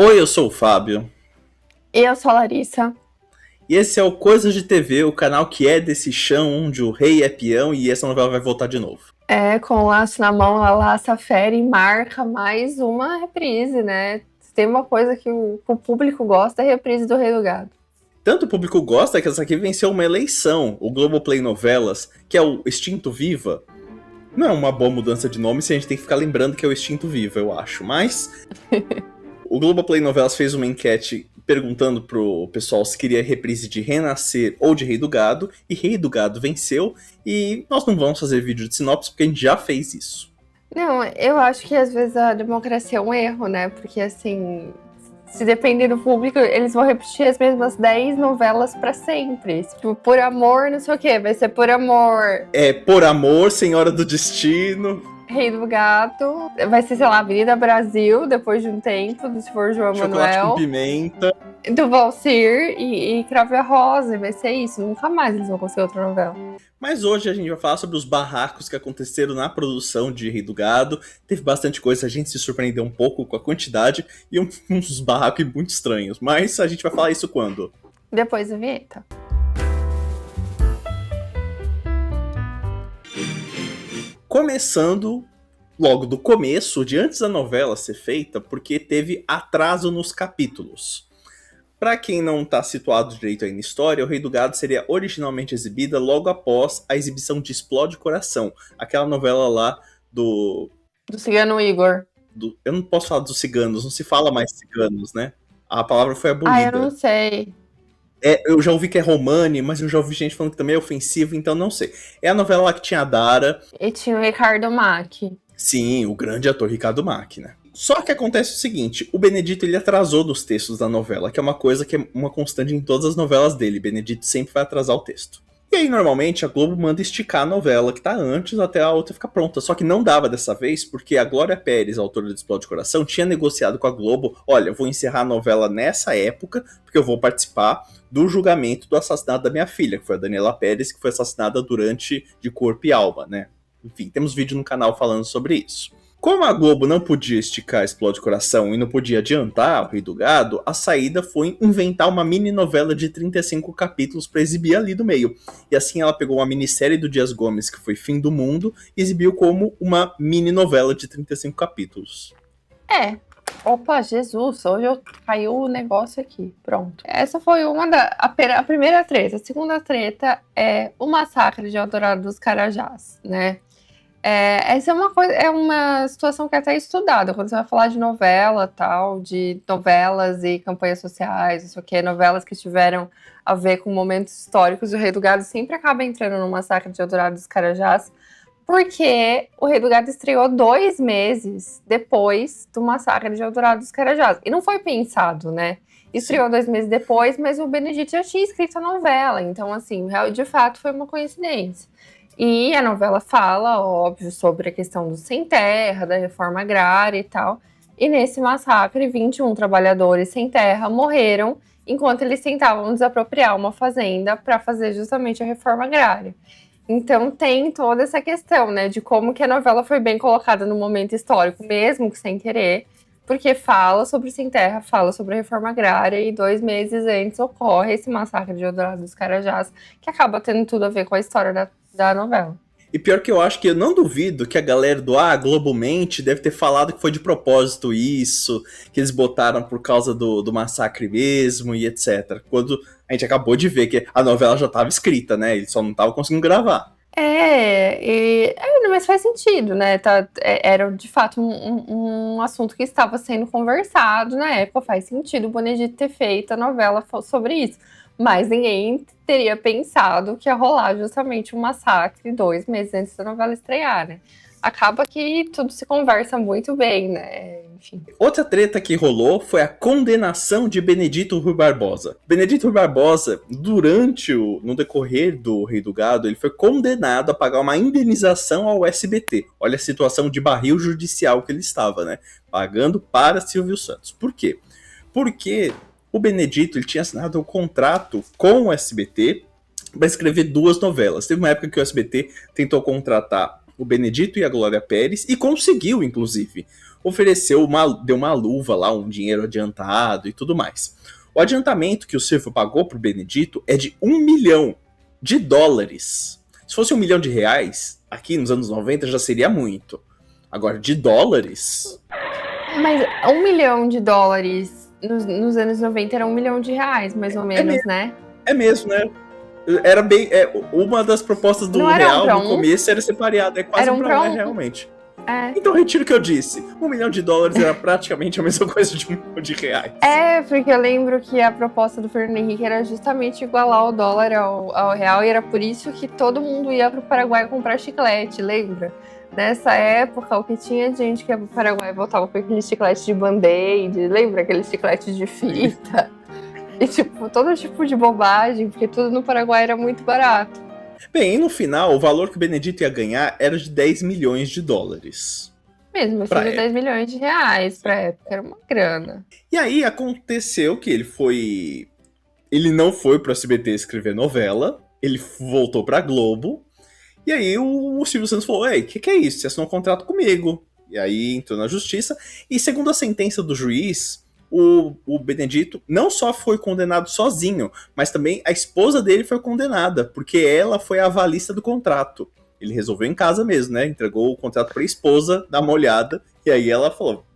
Oi, eu sou o Fábio. E eu sou a Larissa. E esse é o Coisas de TV, o canal que é desse chão onde o rei é peão e essa novela vai voltar de novo. Com o laço na mão, ela laça a fera e marca mais uma reprise, né? Se tem uma coisa que o público gosta, é a reprise do Rei do Gado. Tanto o público gosta que essa aqui venceu uma eleição, o Globoplay Novelas, que é o Extinto Viva. Não é uma boa mudança de nome se a gente tem que ficar lembrando que é o Extinto Viva, eu acho. Mas o Globoplay Novelas fez uma enquete perguntando pro pessoal se queria reprise de Renascer ou de Rei do Gado, e Rei do Gado venceu, e nós não vamos fazer vídeo de sinopse porque a gente já fez isso. Não, eu acho que às vezes a democracia é um erro, né? Porque assim, se depender do público, eles vão repetir as mesmas 10 novelas pra sempre. Tipo, por amor, não sei o quê, vai ser por amor. É Por Amor, Senhora do Destino, Rei do Gato, vai ser, sei lá, Avenida Brasil, depois de um tempo, se for João Chocolate com Manuel. Pimenta. Do Valsir e Cravo e a Rosa, vai ser isso. Nunca mais eles vão conseguir outra novela. Mas hoje a gente vai falar sobre os barracos que aconteceram na produção de Rei do Gado. Teve bastante coisa, a gente se surpreendeu um pouco com a quantidade e uns barracos muito estranhos. Mas a gente vai falar isso quando? Depois da vinheta. Começando logo do começo, de antes da novela ser feita, porque teve atraso nos capítulos. Para quem não está situado direito aí na história, o Rei do Gado seria originalmente exibida logo após a exibição de Explode Coração, aquela novela lá do... Do Cigano Igor. Eu não posso falar dos ciganos, não se fala mais ciganos, né? A palavra foi Ah, eu abolida. não sei. Eu já ouvi que é romani, mas eu já ouvi gente falando que também é ofensivo, então não sei. É a novela lá que tinha a Dara. E tinha o Ricardo Mack. Sim, o grande ator Ricardo Mack, né? Só que acontece o seguinte, o Benedito ele atrasou nos textos da novela, que é uma coisa que é uma constante em todas as novelas dele. Benedito sempre vai atrasar o texto. E aí, normalmente, a Globo manda esticar a novela que tá antes até a outra ficar pronta. Só que não dava dessa vez, porque a Glória Pérez, a autora do Explode Coração, tinha negociado com a Globo, olha, eu vou encerrar a novela nessa época, porque eu vou participar do julgamento do assassinato da minha filha, que foi a Daniela Pérez, que foi assassinada durante De Corpo e Alma, né? Enfim, temos vídeo no canal falando sobre isso. Como a Globo não podia esticar Explode Coração e não podia adiantar o Rei do Gado, a saída foi inventar uma mini novela de 35 capítulos para exibir ali do meio. E assim ela pegou uma minissérie do Dias Gomes, que foi Fim do Mundo, e exibiu como uma mini novela de 35 capítulos. Opa, Jesus, hoje caiu o negócio aqui. Pronto. Essa foi a primeira treta. A segunda treta é o massacre de Eldorado dos Carajás, né? Essa é uma situação que é até estudada quando você vai falar de novela, tal, de novelas e campanhas sociais, isso aqui, novelas que tiveram a ver com momentos históricos. O Rei do Gado sempre acaba entrando no massacre de Eldorado dos Carajás, porque o Rei do Gado estreou 2 meses depois do massacre de Eldorado dos Carajás. E não foi pensado, né? Estreou 2 meses depois, mas o Benedito já tinha escrito a novela. Então, assim, de fato, foi uma coincidência. E a novela fala, óbvio, sobre a questão do sem terra, da reforma agrária e tal. E nesse massacre, 21 trabalhadores sem terra morreram enquanto eles tentavam desapropriar uma fazenda para fazer justamente a reforma agrária. Então tem toda essa questão, né, de como que a novela foi bem colocada no momento histórico, mesmo que sem querer, porque fala sobre sem terra, fala sobre a reforma agrária, e 2 meses antes ocorre esse massacre de Eldorado dos Carajás, que acaba tendo tudo a ver com a história da novela. E pior que eu acho que eu não duvido que a galera do Globomente deve ter falado que foi de propósito isso, que eles botaram por causa do massacre mesmo e etc. Quando a gente acabou de ver que a novela já estava escrita, né? Eles só não estavam conseguindo gravar. Mas faz sentido, né? Era de fato um assunto que estava sendo conversado na época. Faz sentido o Benedito ter feito a novela sobre isso. Mas ninguém teria pensado que ia rolar justamente um massacre 2 meses antes da novela estrear, né? Acaba que tudo se conversa muito bem, né? Enfim. Outra treta que rolou foi a condenação de Benedito Rui Barbosa. Benedito Rui Barbosa, no decorrer do Rei do Gado, ele foi condenado a pagar uma indenização ao SBT. Olha a situação de barril judicial que ele estava, né? Pagando para Silvio Santos. Por quê? Porque o Benedito ele tinha assinado um contrato com o SBT para escrever 2 novelas. Teve uma época que o SBT tentou contratar o Benedito e a Glória Pérez, e conseguiu, inclusive. deu uma luva lá, um dinheiro adiantado e tudo mais. O adiantamento que o Silvio pagou pro Benedito é de US$ 1 milhão. Se fosse R$ 1 milhão, aqui nos anos 90 já seria muito. Agora, de dólares... Mas US$ 1 milhão nos anos 90 era R$ 1 milhão, mais ou menos, né? É mesmo, né? Era bem... uma das propostas do real no começo era separada. É quase um pra um, realmente. É. Então retiro o que eu disse. US$ 1 milhão era praticamente a mesma coisa de R$ 1 milhão. É, porque eu lembro que a proposta do Fernando Henrique era justamente igualar o dólar ao real, e era por isso que todo mundo ia pro Paraguai comprar chiclete, lembra? Nessa época, o que tinha gente que ia pro Paraguai voltava com aquele chiclete de band-aid, lembra? Aquele chiclete de fita. E, tipo, todo tipo de bobagem, porque tudo no Paraguai era muito barato. Bem, e no final, o valor que o Benedito ia ganhar era de US$ 10 milhões. Mesmo assim, de R$ 10 milhões pra época, era uma grana. E aí aconteceu que ele não foi pro SBT escrever novela, ele voltou pra Globo, e aí o Silvio Santos falou, ei, o que é isso? Você assinou um contrato comigo. E aí entrou na justiça, e segundo a sentença do juiz, o Benedito não só foi condenado sozinho, mas também a esposa dele foi condenada, porque ela foi a avalista do contrato. Ele resolveu em casa mesmo, né? Entregou o contrato pra esposa, dar uma olhada, e aí ela falou,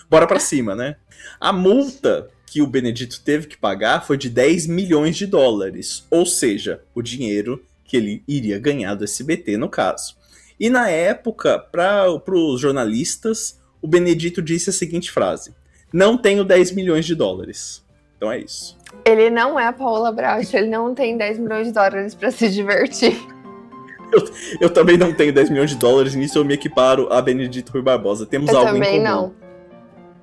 bora pra cima, né? A multa que o Benedito teve que pagar foi de US$ 10 milhões, ou seja, o dinheiro que ele iria ganhar do SBT, no caso. E na época, para os jornalistas, o Benedito disse a seguinte frase: não tenho US$ 10 milhões. Então é isso. Ele não é a Paola Bracho, ele não tem US$ 10 milhões para se divertir. Eu também não tenho US$ 10 milhões, nisso eu me equiparo a Benedito Rui Barbosa. Temos algo em comum. Eu também não.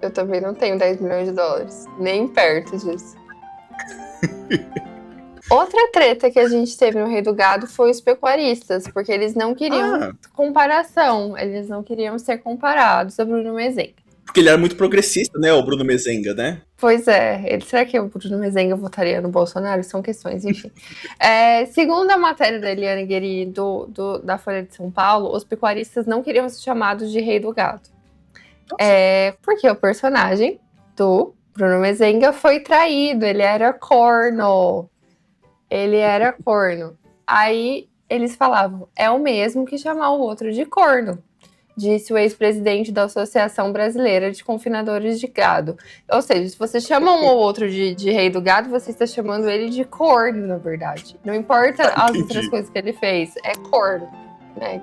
Eu também não tenho US$ 10 milhões, nem perto disso. Outra treta que a gente teve no Rei do Gado foi os pecuaristas, porque eles não queriam comparação, eles não queriam ser comparados a Bruno Mezenga. Porque ele era muito progressista, né, o Bruno Mezenga, né? Pois é, será que o Bruno Mezenga votaria no Bolsonaro? São questões, enfim. Segundo a matéria da Eliane Gueri da Folha de São Paulo, os pecuaristas não queriam ser chamados de Rei do Gado. Porque o personagem do Bruno Mezenga foi traído, ele era corno. Aí eles falavam, é o mesmo que chamar o outro de corno, disse o ex-presidente da Associação Brasileira de Confinadores de Gado. Ou seja, se você chama um ou outro de rei do gado, você está chamando ele de corno, na verdade. Não importa as outras coisas que ele fez, é corno, né?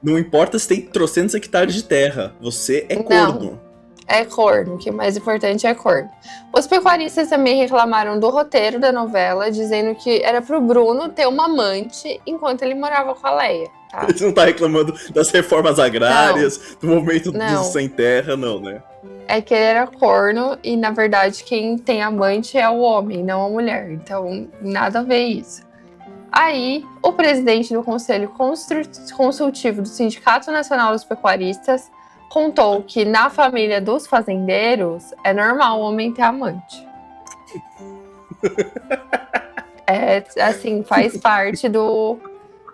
Não importa se tem trocentos hectares de terra, você é corno. Não. É corno, que o mais importante é corno. Os pecuaristas também reclamaram do roteiro da novela, dizendo que era pro Bruno ter uma amante enquanto ele morava com a Leia. Tá? Eles não tá reclamando das reformas agrárias, do movimento do sem terra, não, né? É que ele era corno e, na verdade, quem tem amante é o homem, não a mulher. Então, nada a ver isso. Aí, o presidente do Conselho Consultivo do Sindicato Nacional dos Pecuaristas contou que na família dos fazendeiros é normal o homem ter amante. Assim, faz parte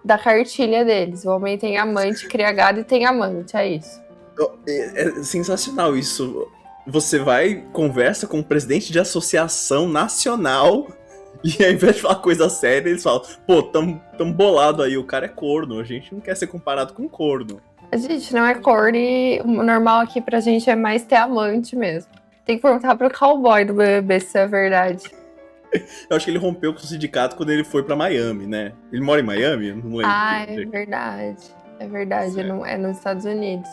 da cartilha deles. O homem tem amante, cria gado e tem amante, é isso. É sensacional isso. Você vai, conversa com o presidente de associação nacional e ao invés de falar coisa séria, eles falam, pô, tamo bolado aí, o cara é corno, a gente não quer ser comparado com corno. A gente não é corno e o normal aqui pra gente é mais ter amante mesmo. Tem que perguntar pro cowboy do BBB se é verdade. Eu acho que ele rompeu com o sindicato quando ele foi pra Miami, né? Ele mora em Miami? Eu não lembro. É verdade. É verdade, é nos Estados Unidos.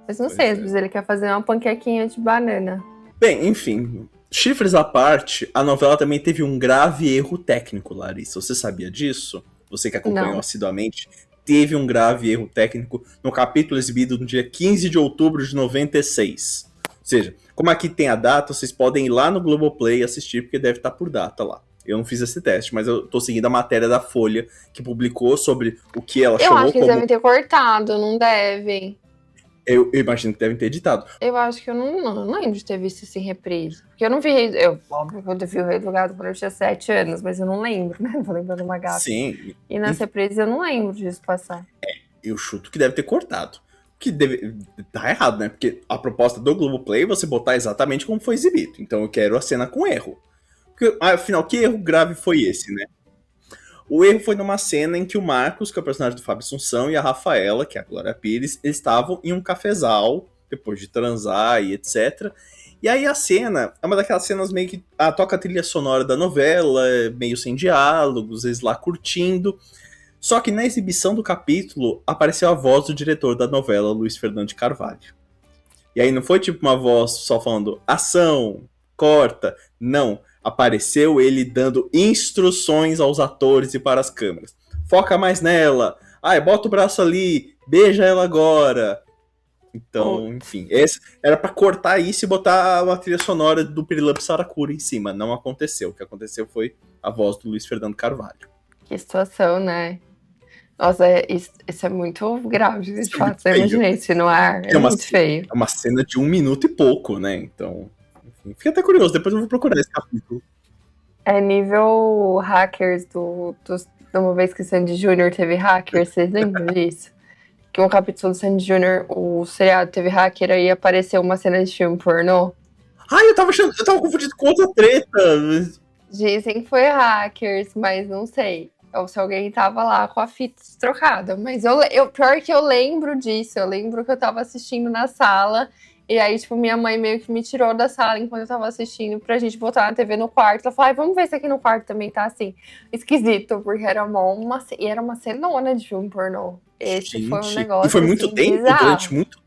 Mas não sei, às vezes ele quer fazer uma panquequinha de banana. Bem, enfim, chifres à parte, a novela também teve um grave erro técnico, Larissa. Você sabia disso? Você que acompanhou assiduamente, teve um grave erro técnico no capítulo exibido no dia 15 de outubro de 96. Ou seja, como aqui tem a data, vocês podem ir lá no Globoplay assistir, porque deve estar por data lá. Eu não fiz esse teste, mas eu tô seguindo a matéria da Folha, que publicou sobre o que ela chamou como... Eu acho que eles devem ter cortado, não devem. Eu imagino que devem ter editado. Eu acho que eu não lembro de ter visto isso em reprise. Porque eu não vi... Óbvio que eu vi o Rei do Gado quando eu tinha 7 anos, mas eu não lembro, né? Vou lembrando uma gata. Sim. E nas reprises eu não lembro disso passar. Eu chuto que deve ter cortado. que tá errado, né? Porque a proposta do Globoplay é você botar exatamente como foi exibido. Então eu quero a cena com erro. Porque, afinal, que erro grave foi esse, né? O erro foi numa cena em que o Marcos, que é o personagem do Fábio Assunção, e a Rafaela, que é a Glória Pires, eles estavam em um cafezal, depois de transar e etc. E aí a cena é uma daquelas cenas meio que toca a trilha sonora da novela, meio sem diálogos, eles lá curtindo. Só que na exibição do capítulo apareceu a voz do diretor da novela, Luiz Fernando de Carvalho. E aí não foi tipo uma voz só falando ação, corta. Não. Apareceu ele dando instruções aos atores e para as câmeras. Foca mais nela. Ai, bota o braço ali. Beija ela agora. Então, enfim. Esse era pra cortar isso e botar uma trilha sonora do Pirilampo Saracura em cima. Não aconteceu. O que aconteceu foi a voz do Luiz Fernando Carvalho. Que situação, né? Nossa, isso é muito grave, de fato. Eu imaginei isso no ar. É muito feio. É uma cena de 1 minuto e pouco, né? Então, enfim, fiquei até curioso. Depois eu vou procurar esse capítulo. É nível hackers de uma vez que o Sandy Júnior teve hacker. Vocês lembram disso? Que um capítulo do Sandy Júnior, o seriado teve hacker, aí apareceu uma cena de filme pornô. Ai, eu tava confundido com outra treta. Dizem que foi hackers, mas não sei. Ou se alguém tava lá com a fita trocada. Mas pior que eu lembro disso. Eu lembro que eu tava assistindo na sala. E aí, tipo, minha mãe meio que me tirou da sala enquanto eu tava assistindo pra gente botar na TV no quarto. Ela falou, vamos ver se aqui no quarto também tá assim, esquisito. Porque era e era uma cenona de filme pornô. Esse gente, foi um negócio. E foi muito assim, tempo? bizarro. Durante muito.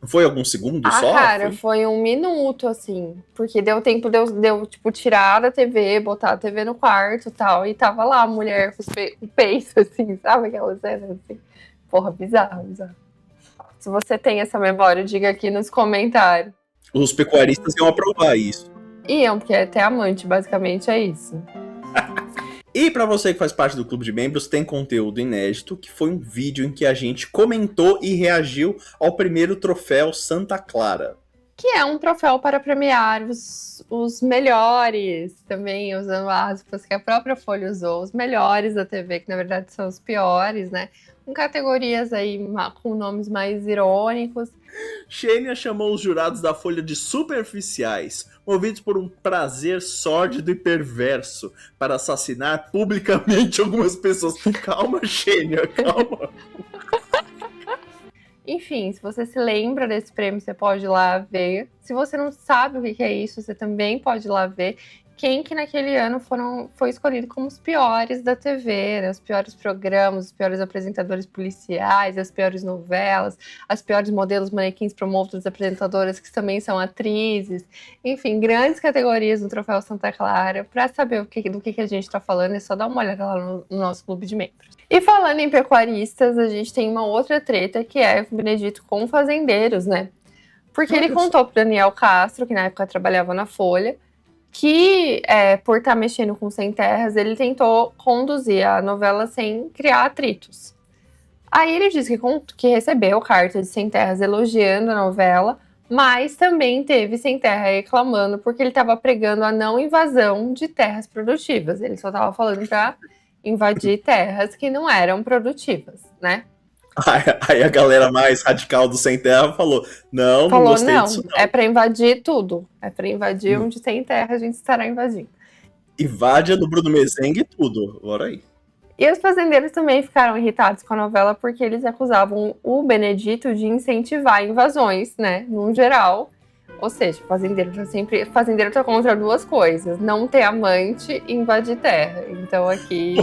Foi alguns segundos só? Cara, foi 1 minuto, assim. Porque deu tempo de eu, tipo, tirar da TV, botar a TV no quarto e tal. E tava lá a mulher com o peito, assim, sabe? Aquela cena, assim. Porra, bizarro. Se você tem essa memória, diga aqui nos comentários. Os pecuaristas iam aprovar isso. Iam, porque é ter amante, basicamente, é isso. E para você que faz parte do clube de membros, tem conteúdo inédito, que foi um vídeo em que a gente comentou e reagiu ao primeiro troféu Santa Clara. Que é um troféu para premiar os melhores, também usando aspas que a própria Folha usou, os melhores da TV, que na verdade são os piores, né? Com categorias aí com nomes mais irônicos. Xênia chamou os jurados da Folha de superficiais, movidos por um prazer sórdido e perverso para assassinar publicamente algumas pessoas. Calma, Xênia, calma. Enfim, se você se lembra desse prêmio, você pode ir lá ver. Se você não sabe o que é isso, você também pode ir lá ver quem que naquele ano foi escolhido como os piores da TV, né? Os piores programas, os piores apresentadores policiais, as piores novelas, as piores modelos manequins promovidos, apresentadoras que também são atrizes. Enfim, grandes categorias do Troféu Santa Clara. Para saber do que a gente está falando, é só dar uma olhada lá no nosso clube de membros. E falando em pecuaristas, a gente tem uma outra treta que é o Benedito com fazendeiros, né? Porque ele contou pro Daniel Castro, que na época trabalhava na Folha, que por estar mexendo com Sem Terras, ele tentou conduzir a novela sem criar atritos. Aí ele disse que recebeu carta de Sem Terras elogiando a novela, mas também teve Sem Terra reclamando porque ele estava pregando a não invasão de terras produtivas. Ele só estava falando para invadir terras que não eram produtivas, né? Aí a galera mais radical do Sem Terra falou, não gostei disso não. É pra invadir tudo. É pra invadir onde tem terra, a gente estará invadindo. Invade a do Bruno Mezengue e tudo, bora aí. E os fazendeiros também ficaram irritados com a novela porque eles acusavam o Benedito de incentivar invasões, né, no geral. Ou seja, fazendeiro tá contra duas coisas, não ter amante e invadir terra. Então aqui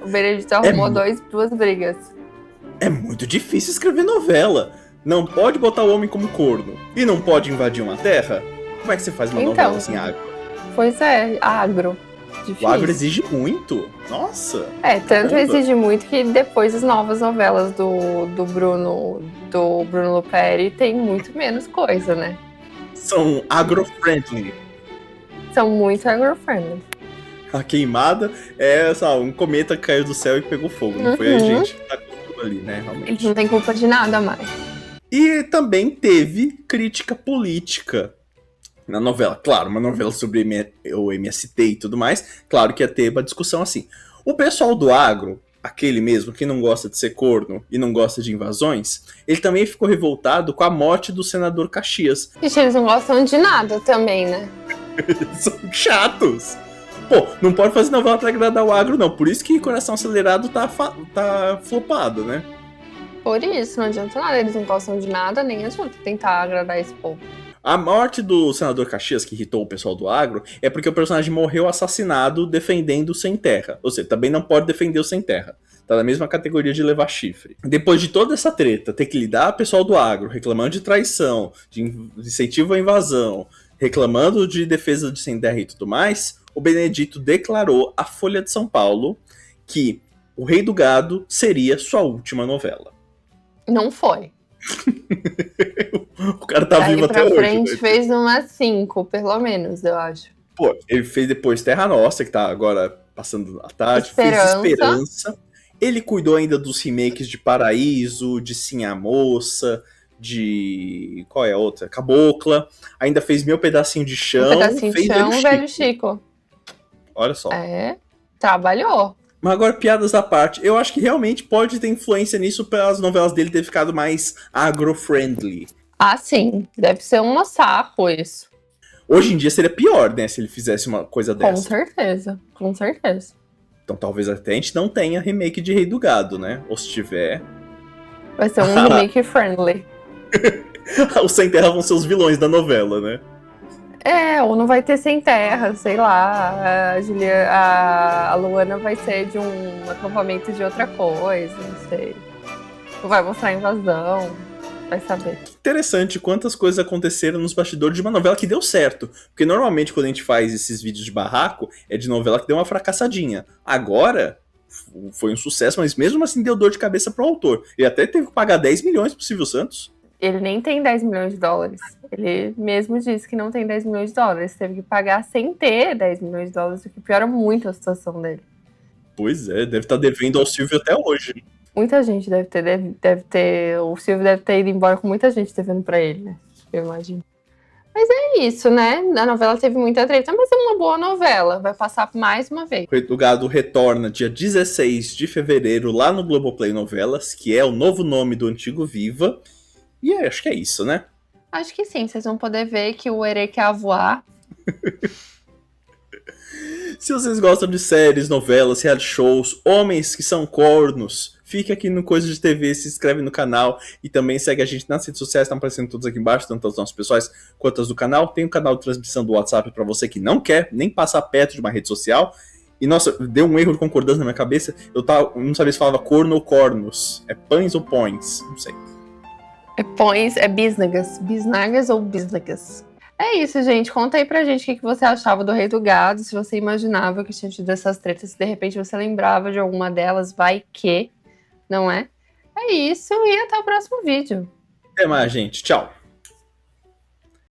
o Benedito arrumou duas brigas. É muito difícil escrever novela. Não pode botar o homem como corno. E não pode invadir uma terra? Como é que você faz uma novela assim, agro? Pois é, agro. Difícil. O agro exige muito. Nossa. Tanto exige muito que depois as novas novelas do Bruno Luperi tem muito menos coisa, né? São agro-friendly. São muito agro-friendly. A queimada é, sabe, um cometa que caiu do céu e pegou fogo. Não foi a gente que tá ali, né, realmente. Eles não têm culpa de nada mais. E também teve crítica política na novela. Claro, uma novela sobre o MST e tudo mais. Claro que ia ter uma discussão assim. O pessoal do agro aquele mesmo que não gosta de ser corno e não gosta de invasões, ele também ficou revoltado com a morte do senador Caxias. Gente, eles não gostam de nada também, né? São chatos. Pô, não pode fazer novela pra agradar o agro, não. Por isso que Coração Acelerado tá flopado, né? Por isso, não adianta nada. Eles não gostam de nada, nem adianta tentar agradar esse povo. A morte do senador Caxias, que irritou o pessoal do agro, é porque o personagem morreu assassinado defendendo o sem terra. Ou seja, também não pode defender o sem terra. Tá na mesma categoria de levar chifre. Depois de toda essa treta, ter que lidar com o pessoal do agro, reclamando de traição, de incentivo à invasão, reclamando de defesa de sem terra e tudo mais, o Benedito declarou à Folha de São Paulo que O Rei do Gado seria sua última novela. Não foi. O cara tá vivo até hoje. Daí pra frente fez umas 5, pelo menos, eu acho. Pô, ele fez depois Terra Nostra, que tá agora passando a tarde. Esperança. Fez Esperança. Ele cuidou ainda dos remakes de Paraíso, de Sim a Moça, de... qual é a outra? Cabocla. Ainda fez Meu Pedacinho de Chão. Um Pedacinho de fez Chão, Velho Chico. Olha só. Trabalhou. Mas agora, piadas à parte, eu acho que realmente pode ter influência nisso para as novelas dele ter ficado mais agro-friendly. Ah, sim. Deve ser um saco isso. Hoje em dia seria pior, né, se ele fizesse uma coisa dessa. Com certeza, com certeza. Então talvez até a gente não tenha remake de Rei do Gado, né? Ou se tiver... Vai ser um remake friendly. Os Sem Terra vão ser os vilões da novela, né? Ou não vai ter sem terra, sei lá. A Luana vai ser de um acampamento de outra coisa, não sei. Ou vai mostrar a invasão, vai saber. Interessante quantas coisas aconteceram nos bastidores de uma novela que deu certo. Porque normalmente quando a gente faz esses vídeos de barraco, é de novela que deu uma fracassadinha. Agora, foi um sucesso, mas mesmo assim deu dor de cabeça pro autor. Ele até teve que pagar 10 milhões pro Silvio Santos. Ele nem tem 10 milhões de dólares. Ele mesmo disse que não tem 10 milhões de dólares. Teve que pagar sem ter 10 milhões de dólares, o que piora muito a situação dele. Pois é, deve estar devendo ao Silvio até hoje. Muita gente deve ter. O Silvio deve ter ido embora com muita gente devendo pra ele, né? Eu imagino. Mas é isso, né? A novela teve muita treta, mas é uma boa novela. Vai passar mais uma vez. O Rei do Gado retorna dia 16 de fevereiro lá no Globoplay Novelas, que é o novo nome do antigo Viva. E acho que é isso, né? Acho que sim, vocês vão poder ver que o Ere quer voar. Se vocês gostam de séries, novelas, reality shows, homens que são cornos, fica aqui no Coisa de TV, se inscreve no canal e também segue a gente nas redes sociais, estão aparecendo todas aqui embaixo, tanto as nossas pessoais quanto as do canal. Tem o canal de transmissão do WhatsApp para você que não quer nem passar perto de uma rede social. E nossa, deu um erro de concordância na minha cabeça, eu não sabia se falava corno ou cornos, é pães ou pões, não sei. É bisnagas. Bisnagas ou bisnagas. É isso, gente. Conta aí pra gente o que você achava do Rei do Gado, se você imaginava que tinha tido essas tretas, se de repente você lembrava de alguma delas, vai que, não é? É isso, e até o próximo vídeo. Até mais, gente. Tchau.